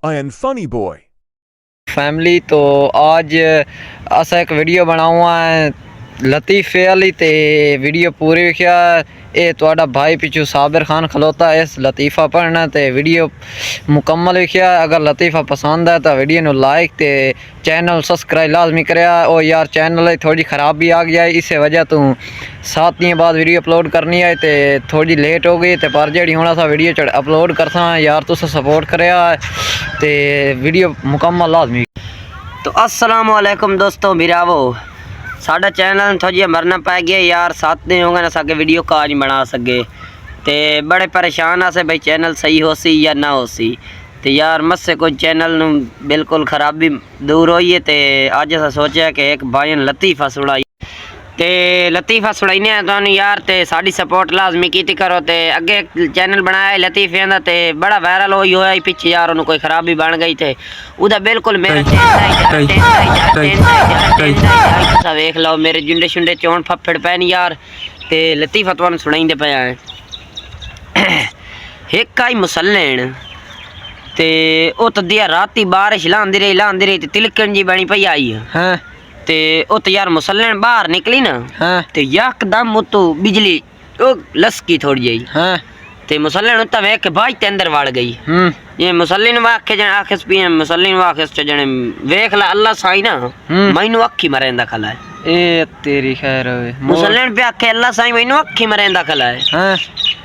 I am funny boy. Family तो आज असा एक वीडियो बनाऊँ लतीफ़े वाली ते वीडियो पूरी विख्या ये तुहाडा भाई पिछू साबिर खान खलोता इस लतीफ़ा पढ़ना ते वीडियो मुकम्मल विख्या। अगर लतीफ़ा पसंद है तो वीडियो ਨੂੰ लाइक ते चैनल सब्सक्राइब लाजमी करिया। ओ यार चैनल थोड़ी खराबी आ गई है, इस वजह तो 7 दिन बाद वीडियो अपलोड करनी है ते थोड़ी लेट हो गई ते पर जेड़ी हुण असा वीडियो अपलोड करसा यार तुस सपोर्ट करिया ते वीडियो मुकम्मल लाजमी। तो अस्सलाम वालेकुम दोस्तों बिरावो, साडा चैनल थोड़ी मरना पै गया यार। 7 दिन हो गए ना साके वीडियो काज नहीं बना सके ते बड़े परेशान आसे भाई चैनल सही हो सी या ना हो सी ते यार मस्से कोई चैनल नू बिल्कुल खराबी दूर होई है ते अज अस सोचा कि एक भाई लतीफ़ा सुनाई ते लतीफ़ा सुनाईने तुहानू यार ते साड़ी सपोर्ट लाजमी कीती करो ते अगे चैनल बनाया लतीफ़े दा ते बड़ा वायरल होया पिछे यार उन्होंने कोई खराबी बन गई थे उदा बिल्कुल मेरा वेख लो मेरे जुंडे शुंडे चौन फफड़ पैन यार ते लतीफ़ा तुहानू सुनाईंदे पिया एक आई मुसल्लेन ते ओ तो दिया राती बारिश लांदी रही ते तिलकन जी बनी पई आई हाँ ते ओ तो यार मुसल्लन बाहर निकली ना हाँ ते यकदम तो बिजली ओ लसकी थोड़ी जी हाँ ते मुसल्लन उता वेख के बाज ते अंदर वड़ गई। ये मुसल्लिन वाखे जने आखिस पिए मुसल्लिन वाखिस जने वेख ला अल्लाह साई ना मैनू अखी मरेंदा खला है ए तेरी खैर होवे मुसल्लिन पे आखे अल्लाह साई मैनू अखी मरेंदा खला है। हाँ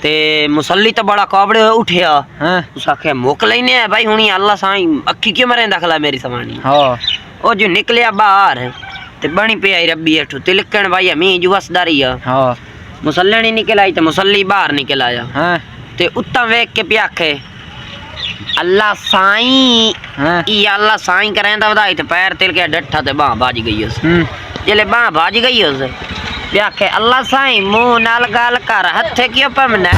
ते मुसल्ली तो बड़ा काबड़े उठया हाँ उस आखे मुक लेने है भाई हुनी अल्लाह साई अखी क्यों मरेंदा खला मेरी समानी। हाँ ओ जो निकलिया बाहर ते बनी पे आई रब्बी अठू तिलकन भाई मी जुवसदारी है। हाँ मुसल्ले नहीं निकल आई तो मुसल्ली बाहर निकल आया। हाँ ते उत्ता वेख के प्याखे अल्लाह साईं हाँ ई अल्लाह साईं करेंदा वधाई ते पैर तिल के डट्ठा ते बाह बाज गई उस जेले बाह बाज गई उस प्याखे अल्लाह साईं मुंह नाल गाल कर हथे क्यों पमना